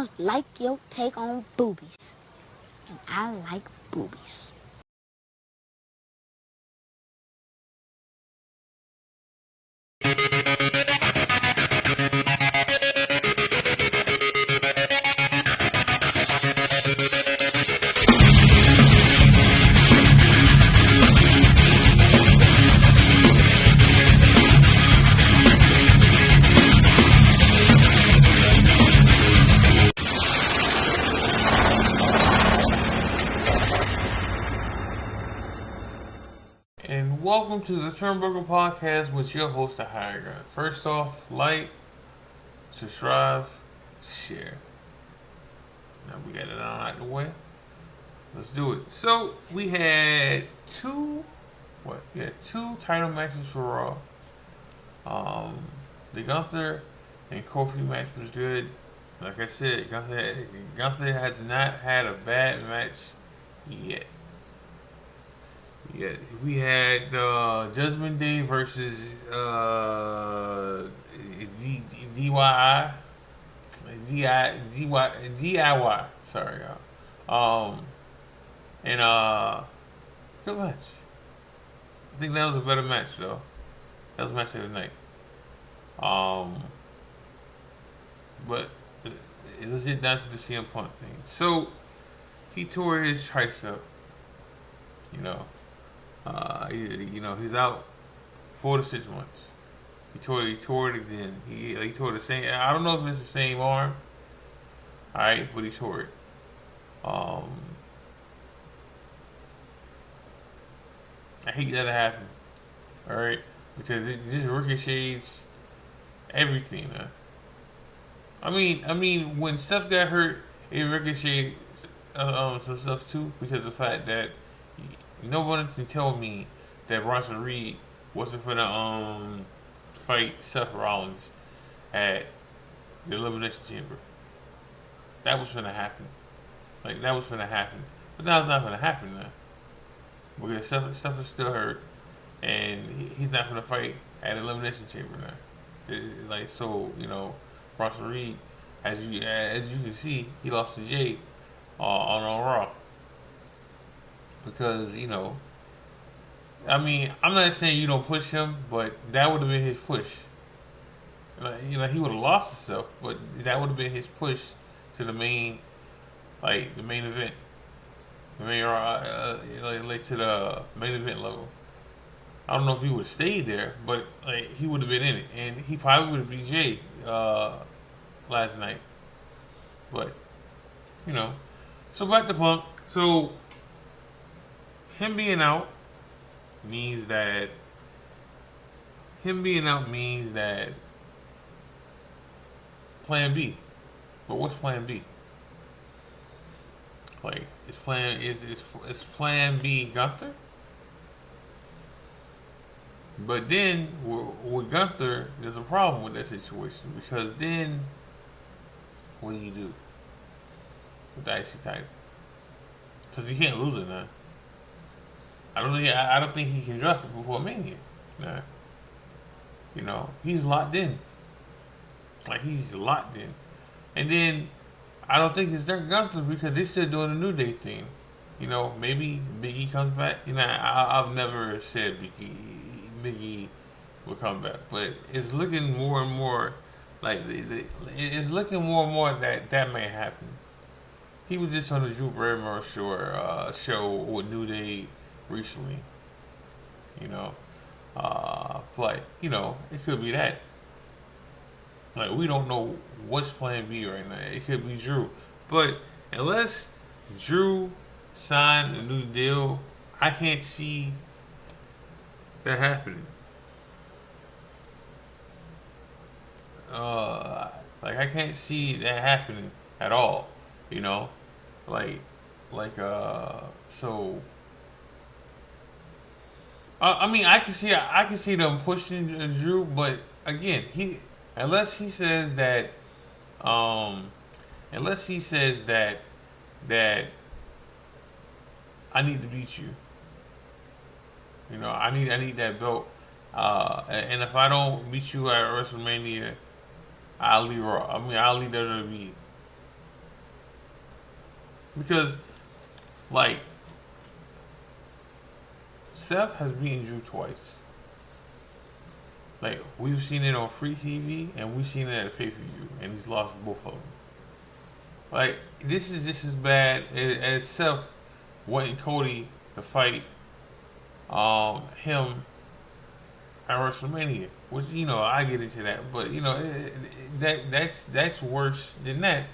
I like your take on boobies. And I like boobies. And welcome to the TurnBuckle podcast with your host, the Higher Ground. First off, like, subscribe, share. Now we got it all out the way. Let's do it. So we had two title matches for Raw. The Gunther and Kofi match was good. Like I said, Gunther has not had a bad match yet. Yeah, we had Judgment Day versus DIY. DIY. Sorry, y'all. And good match. I think that was a better match though. That was a match of the night. But let's get down to the CM Punk thing. So he tore his tricep. You know. He's out 4 to 6 months. He tore it again. He tore the same. I don't know if it's the same arm. All right, but he tore it. I hate that it happened. All right, because it just ricochets everything. I mean, when Steph got hurt, it ricocheted some stuff too, because of the fact that no one can tell me that Bronson Reed wasn't gonna fight Seth Rollins at the Elimination Chamber. That was gonna happen. Like, that was gonna happen. But now it's not gonna happen now. Because Seth is still hurt, and he's not gonna fight at Elimination Chamber now. Bronson Reed, as you can see, he lost to Jade on Raw. Because, I'm not saying you don't push him, but that would have been his push. He would have lost himself, but that would have been his push to the main event. The main, to the main event level. I don't know if he would have stayed there, but he would have been in it, and he probably would have beat Jay last night. But so back to Punk. So him being out means that Plan B. But what's Plan B? Is Plan B Gunther? But then with Gunther, there's a problem with that situation, because then what do you do with the IC title? Because you can't lose it now. I don't think he can drop it before Mania. Nah. He's locked in. He's locked in. And then I don't think it's their Gunther, because they're still doing the New Day thing. Maybe Big E comes back. I've never said Big E will come back, but it's looking more and more it's looking more and more that may happen. He was just on the Drew Barrymore show with New Day recently. It could be that. We don't know what's Plan B right now. It could be Drew, but unless Drew signed a new deal, I can't see that happening. I can't see that happening at all. So. I can see them pushing Drew, but again, unless he says that I need to beat you. I need that belt. And if I don't beat you at WrestleMania, I'll leave Raw. I'll leave WWE. because like Seth has beaten Drew twice. Like we've seen it on free TV and we've seen it at a pay per view, and he's lost both of them. Like this is just as bad as Seth wanting Cody to fight him at WrestleMania, which I get into that, but that's worse than that.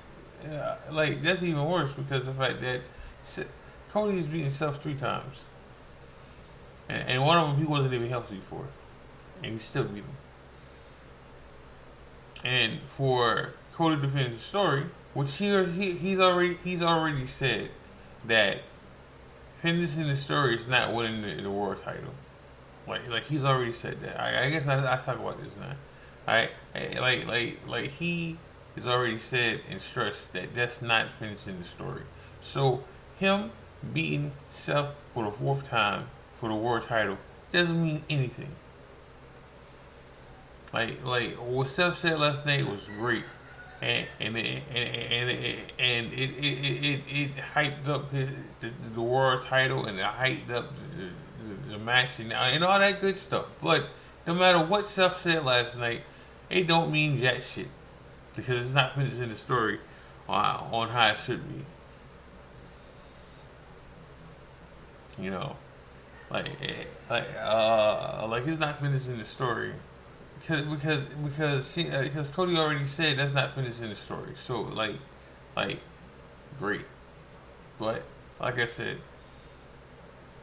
Like that's even worse because the fact that Cody has beaten Seth 3 times, and one of them he wasn't even healthy for, and he still beat him. And for Cody to finish the story, which he's already said that finishing the story is not winning the world title. Like he's already said that. I guess I talk about this now. Like he has already said and stressed that that's not finishing the story. So him beating Seth for the 4th time for the world title doesn't mean anything. Like what Seth said last night was great, and it hyped up the world title, and it hyped up the match and all that good stuff. But no matter what Seth said last night, it don't mean jack shit because it's not finishing the story on how it should be. You know, like like it's not finishing the story. Because Cody already said that's not finishing the story. So like great, but like I said,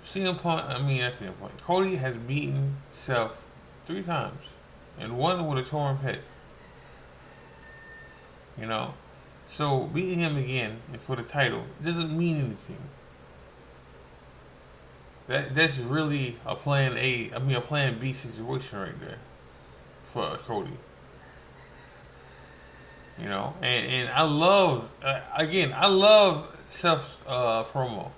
CM Punk. I mean, that's CM Punk. Cody has beaten Seth 3 times, and one with a torn pec. You know, so beating him again for the title doesn't mean anything. That's really a plan A. I mean, a plan B situation right there for Cody. And I love I love Seth's promo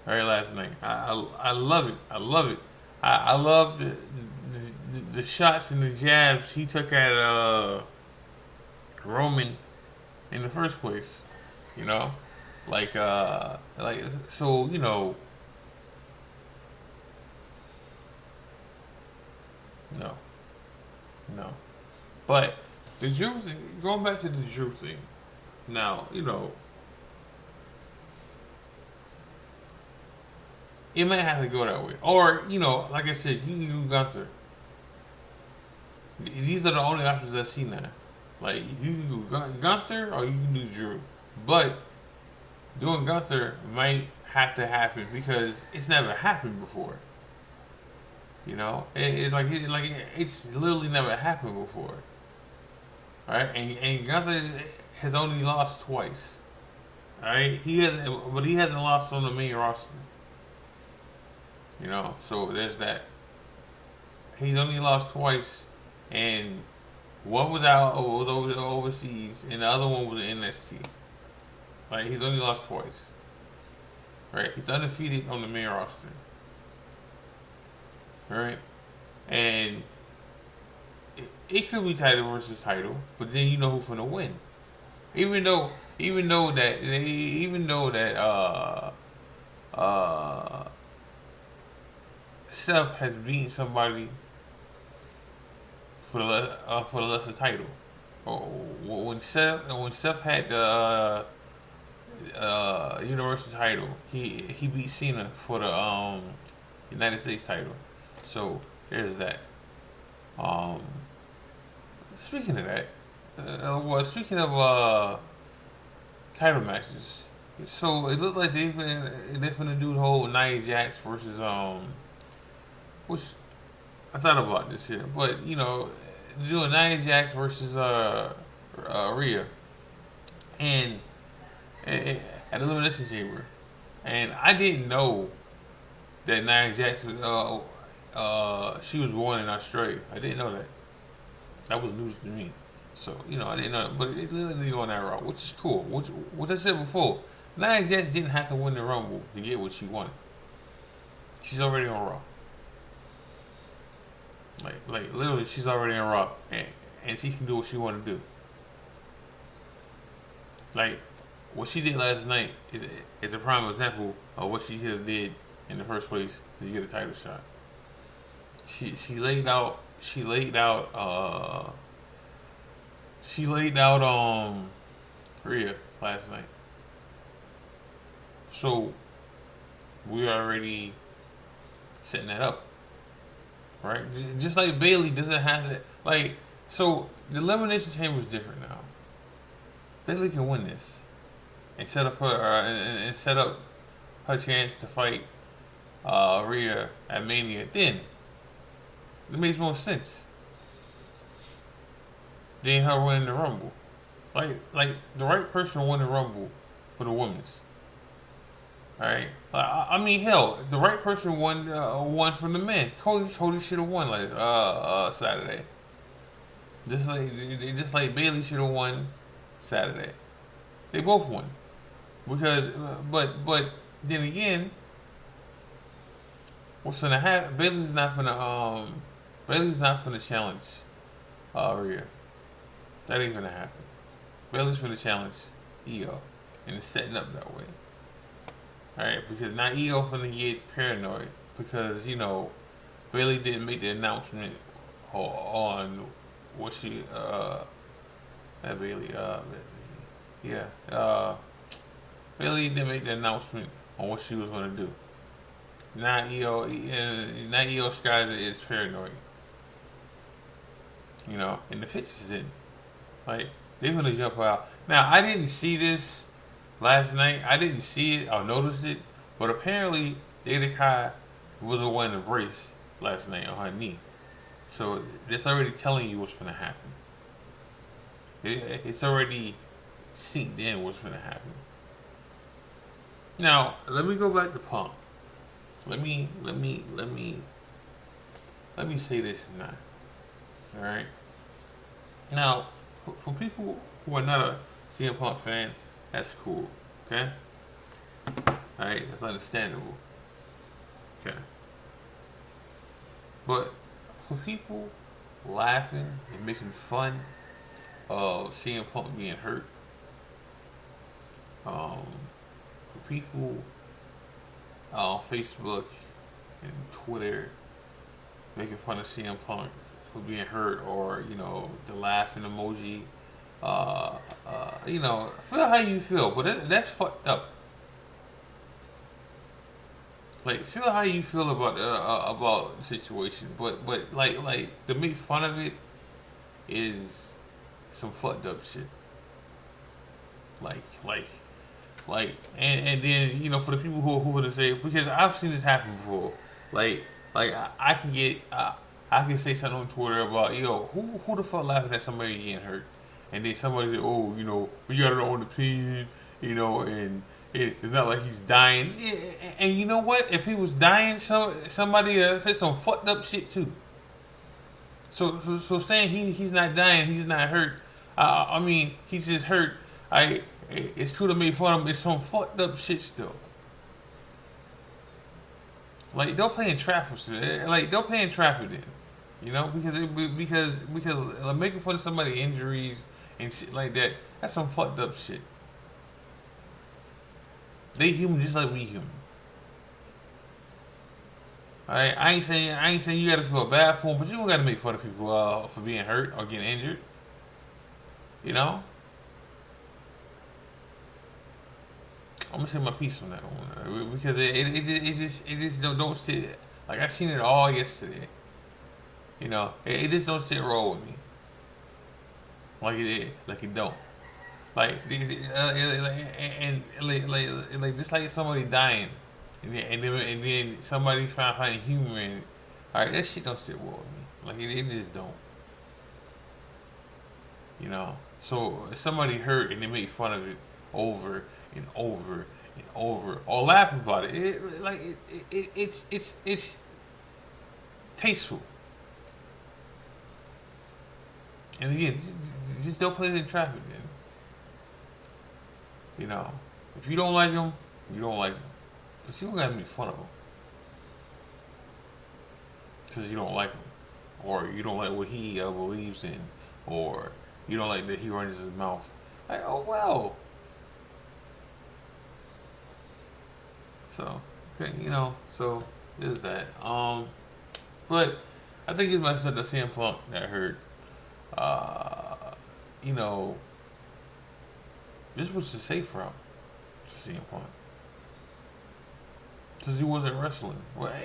right last night. I love it. I love it. I love the shots and the jabs he took at Roman in the first place. You know, like so no, no. But the Drew thing, going back to the Drew thing, now, it might have to go that way. Or, like I said, you can do Gunther. These are the only options I see now. Like, you can do Gunther or you can do Drew. But doing Gunther might have to happen because it's never happened before. It's literally never happened before. Right? And Gunther has only lost twice. Alright? But he hasn't lost on the main roster. So there's that. He's only lost twice, and one was overseas, and the other one was in NXT. Like he's only lost twice. Right? He's undefeated on the main roster. Right? And it could be title versus title, but then you know who's gonna win. Even though that Seth has beaten somebody for the lesser title. Oh, when Seth had the Universal title, he beat Cena for the United States title. So there's that. Um, Speaking of that, speaking of title matches, so it looked like they're finna do the whole Nia Jax versus which I thought about this here, but doing Nia Jax versus Rhea and, and at Elimination Chamber, and I didn't know that Nia Jax she was born in Australia. I didn't know that. That was news to me. So, I didn't know, but it literally go on that route, which is cool. Which I said before, Nia Jax didn't have to win the Rumble to get what she wanted. She's already on Raw. Like literally, she's already on Raw, and she can do what she want to do. Like, what she did last night is a prime example of what she could have did in the first place to get a title shot. She laid out Rhea last night. So we're already setting that up, right? Just like Bailey doesn't have to like. So the elimination chamber is different now. Bailey can win this and set up her chance to fight Rhea at Mania. Then it makes more sense than her winning the Rumble. Like the right person won the Rumble for the women's. All right. I mean, hell, the right person won from the men. Cody should have won like Saturday. Just like Bailey should have won Saturday. They both won because but then again, what's gonna happen? Bailey's not gonna challenge Rhea. That ain't gonna happen. Bailey's gonna challenge Io, and it's setting up that way. Alright, because now Io finna get paranoid because, Bailey didn't make the announcement on what she, that Bailey, yeah, Bailey didn't make the announcement on what she was gonna do. Now Io Skyzer is paranoid, and the fix is in. Like, they're gonna jump out. Now, I didn't see this last night. I didn't see it or notice it, but apparently Data Kai was the one to brace last night on her knee. So that's already telling you what's gonna happen. It's already synced in what's gonna happen. Now let me go back to Punk. Let me say this now. All right. Now, for people who are not a CM Punk fan, that's cool. Okay. All right, that's understandable. Okay. But for people laughing and making fun of CM Punk being hurt, for people on Facebook and Twitter making fun of CM Punk for being hurt, or the laughing emoji, feel how you feel, but that's fucked up. Like, feel how you feel about the situation, but like to make fun of it is some fucked up shit. And then for the people who would say, because I've seen this happen before, I can say something on Twitter about who the fuck laughing at somebody getting hurt, and then somebody say, we got our own opinion, and it's not like he's dying. And you know what? If he was dying, somebody said some fucked up shit too. So saying he's not dying, he's not hurt. I mean, he's just hurt. It's true to make fun of him. It's some fucked up shit still. Like, they're playing traffic. Like, they're playing traffic then. Because making fun of somebody's injuries and shit like that, that's some fucked up shit. They human just like we human. Alright, I ain't saying you gotta feel bad for them, but you don't gotta make fun of people for being hurt or getting injured. I'm gonna say my piece on that one because it just don't sit. Like, I seen it all yesterday. It just don't sit roll with me. Like it don't. Like just like somebody dying, and then somebody trying to find humor in it. All right, that shit don't sit well with me. Like, it just don't. So if somebody hurt and they make fun of it over and over and over, or laugh about it, it's tasteful. And again, just don't play it in traffic, man. If you don't like them, you don't like them. But you don't gotta make fun of them because you don't like him, or you don't like what he believes in, or you don't like that he runs his mouth. Like, oh well. So, okay, so there's that. But I think it's messed up that CM Punk that hurt. Uh, you know, this was the safe route to CM Punk because he wasn't wrestling.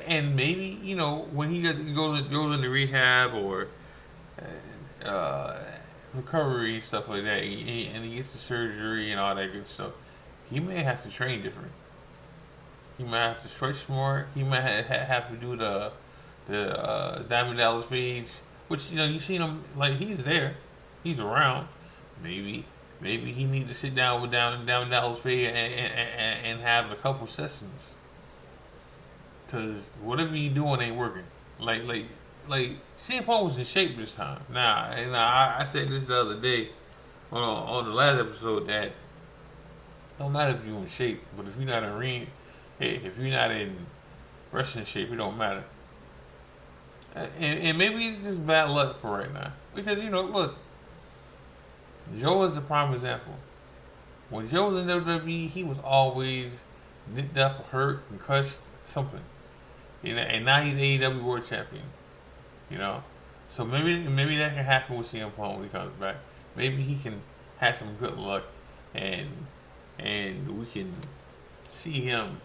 And maybe when he goes into rehab or uh, recovery and stuff like that, and he gets the surgery and all that good stuff, he may have to train different. He might have to stretch more. He might have to do the Diamond Dallas Page, which you seen him like he's there, he's around. Maybe he need to sit down with down Dallas Page and have a couple sessions, cause whatever you doing ain't working. Like like like CM Punk was in shape this time. Now, and I said this the other day on the last episode that don't matter if you're in shape, but if you're not in ring, hey, if you're not in wrestling shape, it don't matter. And maybe it's just bad luck for right now. Because, look, Joe is a prime example. When Joe was in WWE, he was always nicked up, hurt, concussed, something. And now he's AEW World Champion. You know? So maybe that can happen with CM Punk when he comes back. Maybe he can have some good luck and we can see him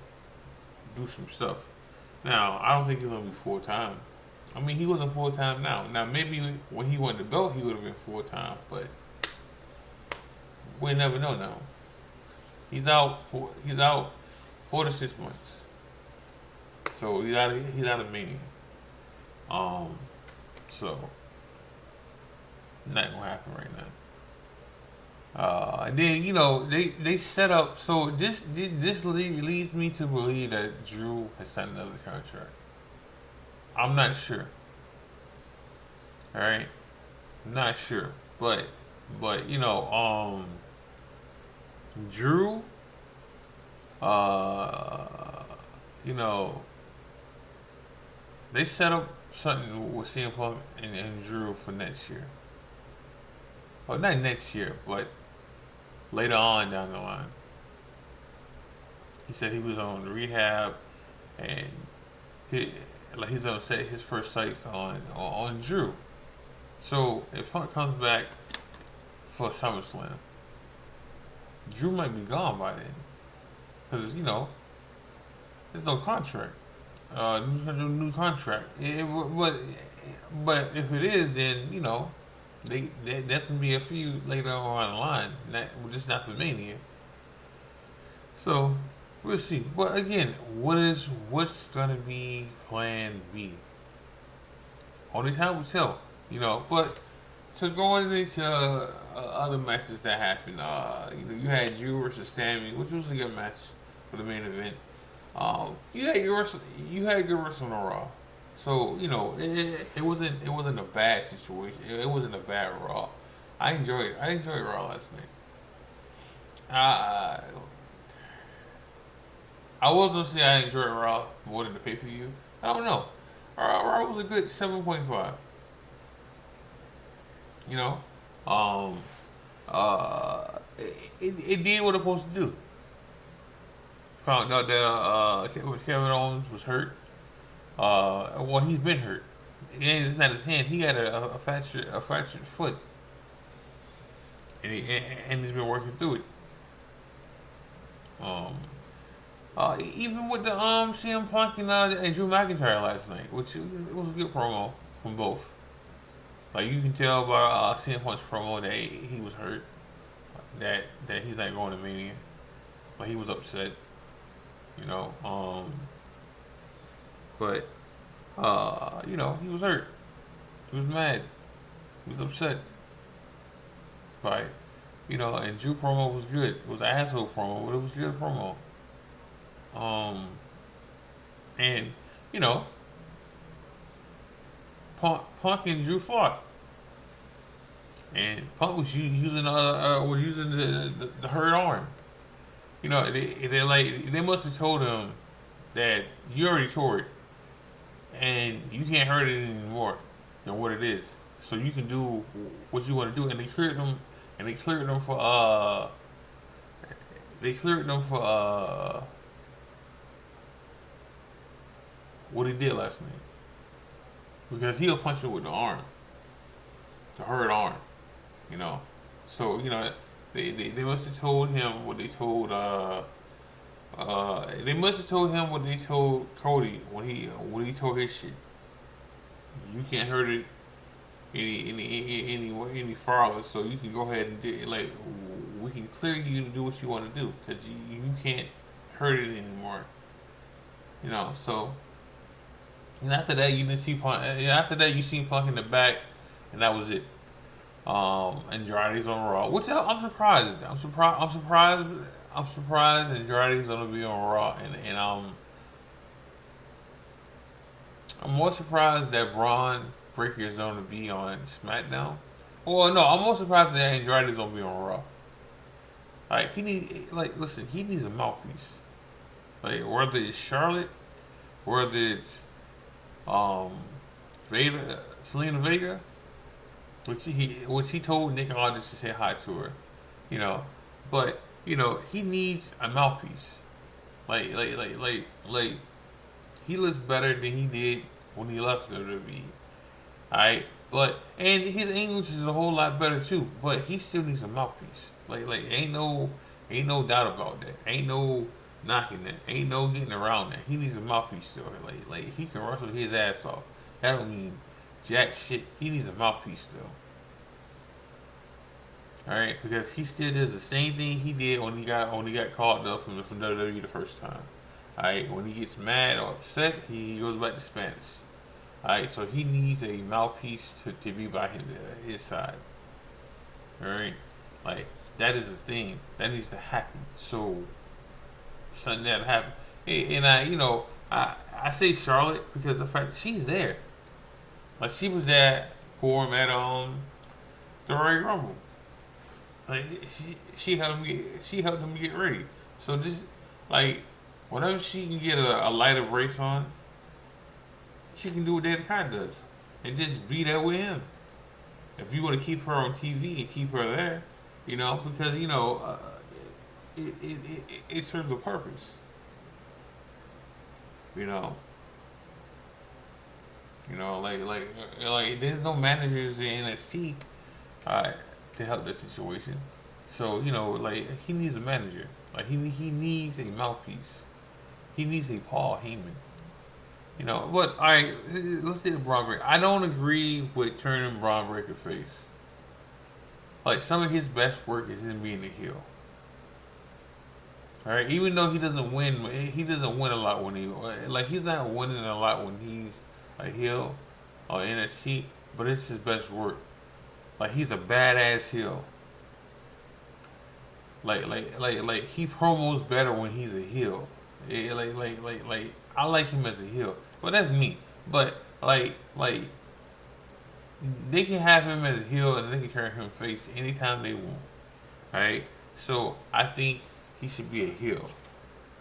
do some stuff. Now, I don't think he's gonna be full time. I mean, he wasn't full time now. Now, maybe when he won the belt, he would have been full time, but we never know now. He's out 4 to 6 months, so he's out of Mania. So not gonna happen right now. And then they set up. So this leads me to believe that Drew has signed another contract. I'm not sure. All right, not sure, but Drew, uh, you know, they set up something with CM Punk and Drew for next year. Well, not next year, but later on down the line. He said he was on rehab, and he's gonna set his first sights on Drew. So if Punk comes back for SummerSlam, Drew might be gone by then, because there's no contract, new contract. But if it is, then that's gonna be a few later on the line. Just not for Mania. So we'll see. But again, what's gonna be Plan B? Only time will tell. But so going into other matches that happened, you had Drew versus Sammy, which was a good match for the main event. You had good wrestling on Raw, so it wasn't a bad situation. It wasn't a bad Raw. I enjoyed Raw last night. Uh, I was gonna say I enjoyed Raw more than the pay per view. I don't know. Raw was a good 7.5. You know, um, it did what it was supposed to do. Found out that Kevin Owens was hurt. Well, he's been hurt. It's not his hand. He got a fractured foot, and he's been working through it. Um, Even with the CM Punk and Drew McIntyre last night, which it was a good promo from both. Like you can tell by CM Punk's promo that he was hurt, that he's not going to Mania, but he was upset, you know. But he was hurt. He was mad. He was upset by it. And Drew promo was good. It was an asshole promo, but it was a good promo. Um, and you know, Punk and Drew fought, and Punk was using the hurt arm. They must have told him that you already tore it, and you can't hurt it anymore than what it is. So you can do what you want to do, and they cleared them, and they cleared them for what he did last night because he'll punch you with the arm, the hurt arm, you know. So they must have told him what they told they must have told him what they told Cody when he told his shit. You can't hurt it any farther, so you can go ahead and like we can clear you to do what you want to do because you can't hurt it anymore. So and after that you didn't see Punk. After that you seen Punk in the back, and that was it. Andrade's on Raw, which I'm surprised. I'm surprised Andrade's gonna be on Raw, and I'm more surprised that Braun Breaker is gonna be on SmackDown. Well, no, I'm more surprised that Andrade's gonna be on Raw. Listen, he needs a mouthpiece. Like whether it's Charlotte, whether it's um Veda, Selena Vega, which he told Nick Aldis to say hi to her, you know. But he needs a mouthpiece. Like he looks better than he did when he left WWE. Alright? And his English is a whole lot better too, but he still needs a mouthpiece. Ain't no doubt about that. Ain't no knocking that. Ain't no getting around that. He needs a mouthpiece still. Like he can wrestle his ass off. That don't mean jack shit. He needs a mouthpiece still. Alright? Because he still does the same thing he did when he got called up from WWE the first time. Alright, when he gets mad or upset, he goes back to Spanish. Alright, so he needs a mouthpiece to be by his side. Alright? Like, that is the thing. That needs to happen. So, something that happen. And I say Charlotte because the fact that she's there. Like, she was there for him at the Royal Rumble. Like, she helped him get ready. So just like whenever she can get a lighter brace on, she can do what Dana Kai does and just be there with him. If you want to keep her on TV and keep her there, because it serves a purpose. You know, like there's no managers in NXT to help this situation. So like he needs a manager. Like he needs a mouthpiece. He needs a Paul Heyman. But all right, let's get to Braun Breaker. I don't agree with turning Braun Breaker face. Like some of his best work is him being a heel. All right, even though he doesn't win a lot when he's not winning a lot when he's a heel or NXT, but it's his best work. Like he's a badass heel. Like he promos better when he's a heel. Like I like him as a heel, but that's me. But like they can have him as a heel and they can turn him face anytime they want. Alright, so I think he should be a heel.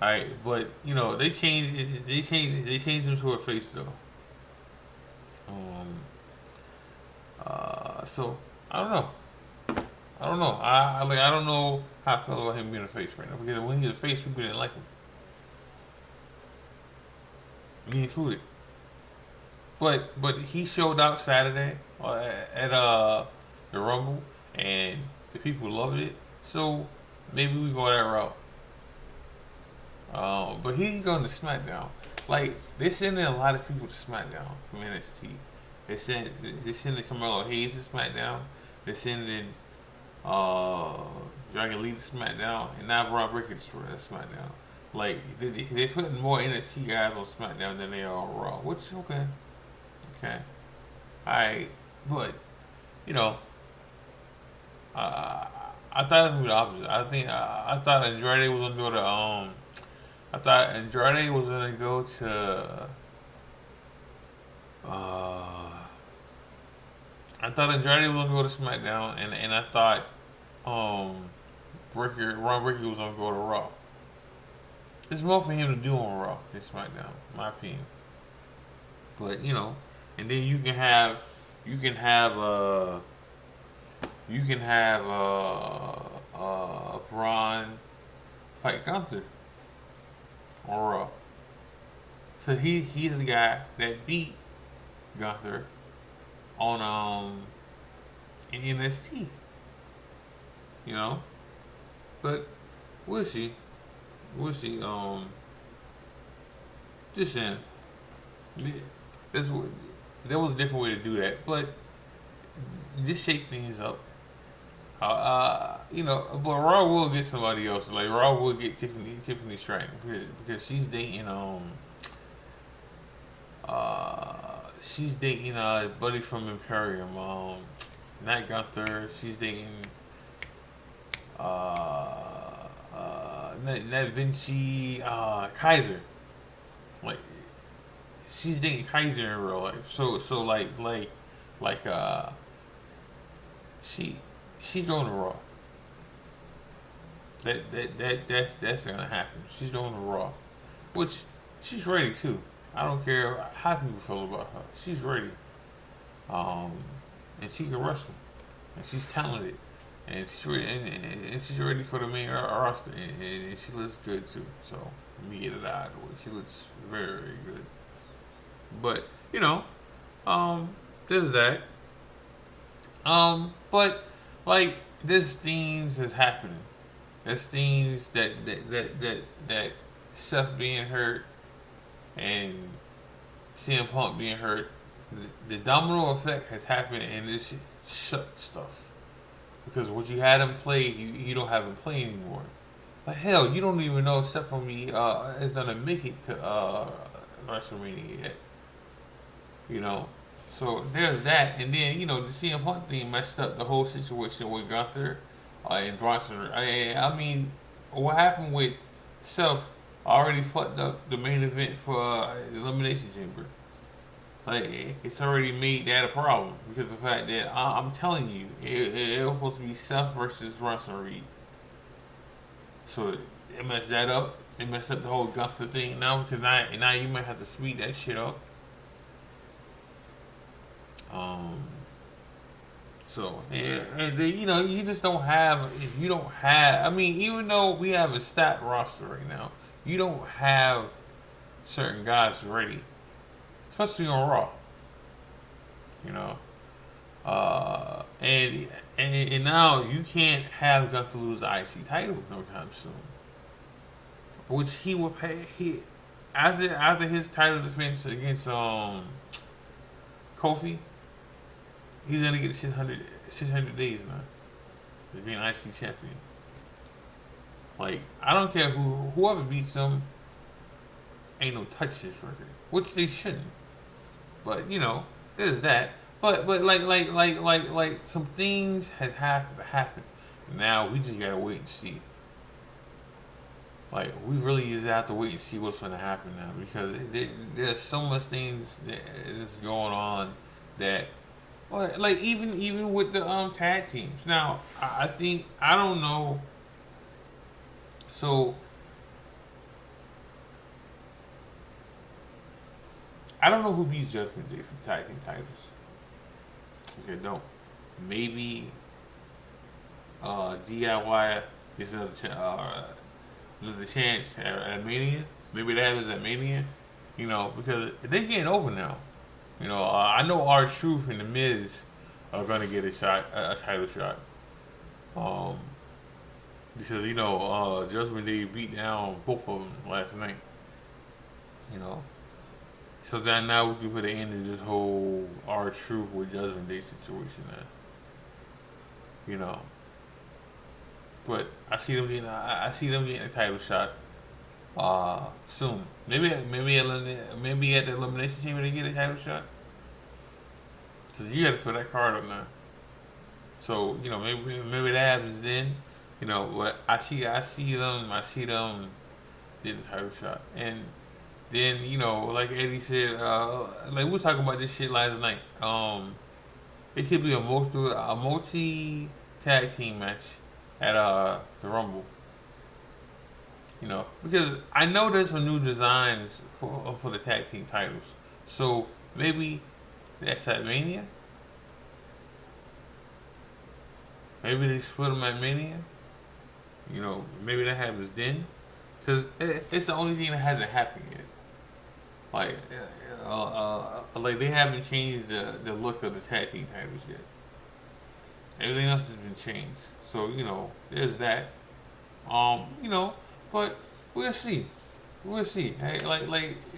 Alright, but they changed him to a face though. So I don't know. I don't know how I feel about him being a face right now because when he's a face, people didn't like him. Me included. But he showed out Saturday at the Rumble, and the people loved it. So maybe we go that route. But he's going to SmackDown. Like they're sending a lot of people to SmackDown from NXT. They're sending Carmelo Hayes to SmackDown. They're sending Dragon Lee to SmackDown, and now Braun Breaker to SmackDown. Like they're putting more NXT guys on SmackDown than they are on Raw, which is okay. Okay, alright, but I thought it was gonna be the opposite. I thought Andrade was gonna go to I thought Andrade was gonna go to I thought Andrade was gonna go to SmackDown, and I thought Ron Breaker was gonna go to Raw. There's more for him to do on Raw than SmackDown, in my opinion. But and then you can have Braun fight Gunther on Raw. So he's the guy that beat Gunther on in NXT. You know, but we'll see. We'll see. Just saying, that's what that was a different way to do that, but just shake things up. But Raw will get somebody else. Like Raw will get Tiffany Stratton because she's dating a buddy from Imperium, not Gunther. She's dating not Vinci Kaiser. Like she's dating Kaiser in real life. So she she's going to Raw. That's gonna happen. She's going to Raw, which she's ready too. I don't care how people feel about her. She's ready. Um, and she can wrestle, and she's talented, and and she's ready for the main roster, and she looks good too. So let me get it out of the way. She looks very, very good. But there's that. But like there's things that's happening. There's things that Seth being hurt and CM Punk being hurt. The domino effect has happened, and this shut stuff because what you had him play, you don't have him play anymore. Like hell, you don't even know if Stephanie is gonna make it to WrestleMania yet. You know, so there's that, and then the CM Punk thing messed up the whole situation with Gunther and Bronson. I mean, what happened with Seth already fucked up the main event for Elimination Chamber. Like it's already made that a problem because of the fact that I'm telling you, it was supposed to be Seth versus Bronson Reed. So it messed that up. It messed up the whole Gunther thing now because now you might have to speed that shit up. Um, you just don't have. If you don't have, I mean, even though we have a stacked roster right now, you don't have certain guys ready, especially on Raw. You know, and now you can't have Gunther lose the IC title no time soon, which he will pay. He after his title defense against Kofi, he's gonna get 600 days now. As being IC champion. Like I don't care whoever beats him, ain't no touch this record, which they shouldn't. But there's that. But like some things have to happen. Now we just gotta wait and see. Like we really just have to wait and see what's gonna happen now because there's so much things that's going on that. Well, like even with the tag teams. Now I think I don't know. So I don't know who beats Judgment Day for the tag team titles. Okay, don't. Maybe DIY gets another chance at Mania. Maybe that happens at Mania. Because they're getting over now. I know R-Truth and The Miz are gonna get a title shot. Um, because Judgment Day beat down both of them last night. You know, so then now we can put an end to this whole R-Truth with Judgment Day situation now. You know, but I see them getting a title shot soon. Maybe at the Elimination Chamber they get a title shot. Cause you got to fill that card up now. So maybe that happens then. But I see them get the title shot, and then like Eddie said, like we were talking about this shit last night. It could be a multi tag team match at the Rumble. Because I know there's some new designs for the tag team titles. So maybe that's at Mania. Maybe they split them at Mania. Maybe that happens then. Because it's the only thing that hasn't happened yet. Like, like they haven't changed the look of the tag team titles yet. Everything else has been changed. So there's that. You know, but we'll see. We'll see. Hey, like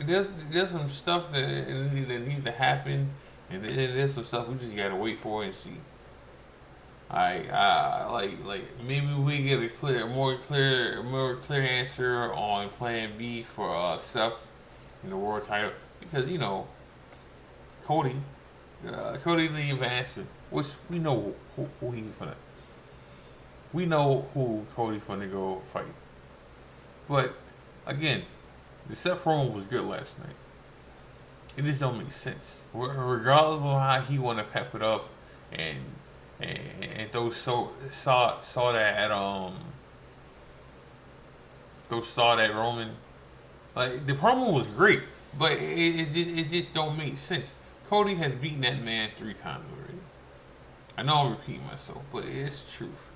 there's some stuff that needs to happen, and then there's some stuff we just gotta wait for and see. Alright, like maybe we get a more clear answer on Plan B for Seth in the world title because Cody, Cody didn't even answer, which we know who he finna. We know who Cody finna go fight, but again, the Seth promo was good last night. It just don't make sense. Regardless of how he want to pep it up and and those saw that those saw that Roman, like the promo was great, but it just don't make sense. Cody has beaten that man 3 times already. I know I'm repeating myself, but it's truth.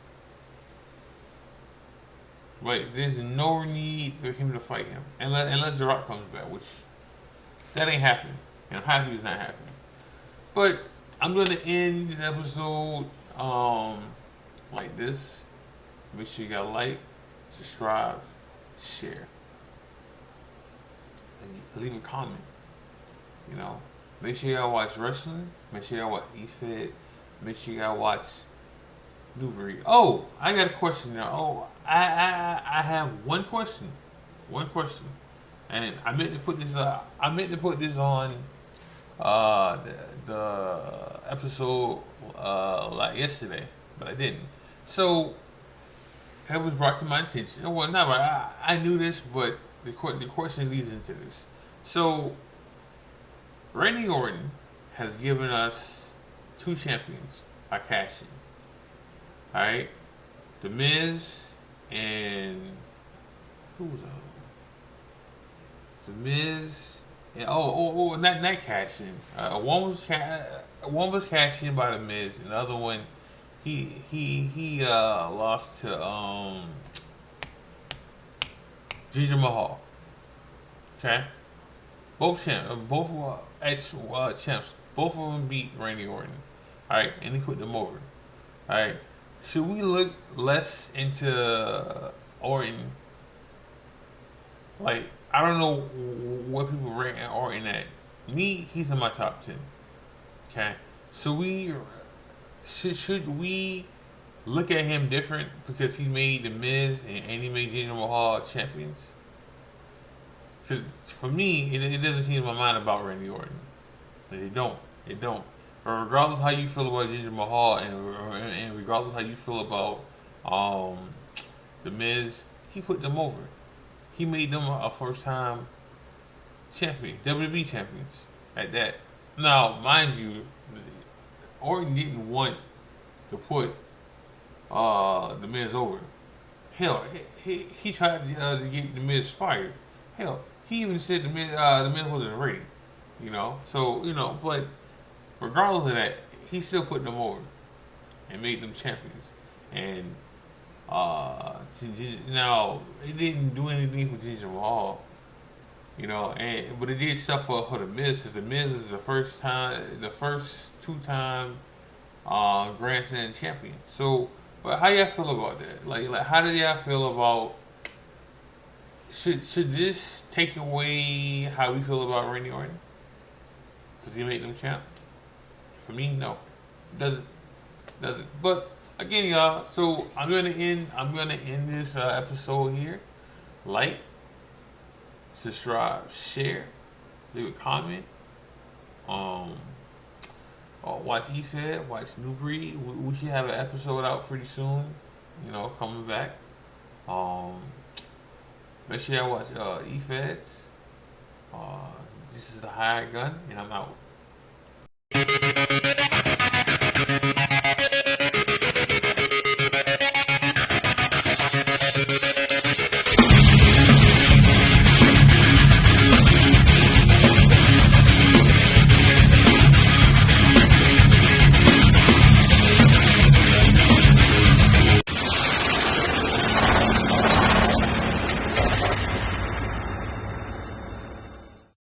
Like there's no need for him to fight him unless The Rock comes back, which that ain't happening. And I'm happy it's not happening. But I'm gonna end this episode like this. Make sure you got like, subscribe, share, and leave a comment. You know, make sure y'all watch wrestling. Make sure y'all watch EFBC. Make sure y'all watch Newbury. Oh, I got a question now. Oh, I have one question. One question. And I meant to put this. I meant to put this on the episode like yesterday, but I didn't. So it was brought to my attention. Well, not right. I knew this, but the question leads into this. So Randy Orton has given us 2 champions by cashing. All right, The Miz and who was that? The Miz. And, not cashing. One was cashing by The Miz, and the other one, he lost to Ginger Mahal. Okay, both ex champs. Both of them beat Randy Orton. All right, and he put them over. All right, should we look less into Orton? Like, I don't know what people rank Orton at. Me, he's in my top 10. Okay, so should we look at him different because he made The Miz and he made Jinder Mahal champions? Because for me, it doesn't change my mind about Randy Orton. Like, it don't. It don't. But regardless how you feel about Jinder Mahal and regardless how you feel about The Miz, he put them over. He made them a first time champion, WWE champions at that. Now, mind you, Orton didn't want to put The Miz over. Hell, he tried to get The Miz fired. Hell, he even said The Miz wasn't ready. So but regardless of that, he still put them over and made them champions. And now it didn't do anything for Jinder Mahal, but it did stuff for The Miz because The Miz is the first 2-time Grand Slam champion. So, but how y'all feel about that? Like how do y'all feel about? Should this take away how we feel about Randy Orton? Does he make them champ? For me, no, it doesn't. But again, y'all. So I'm gonna end this episode here. Like, subscribe, share, leave a comment. Watch EFBC, watch New Breed. We should have an episode out pretty soon. Coming back. Make sure y'all watch EFBC. This is the Hired Gun, and I'm out.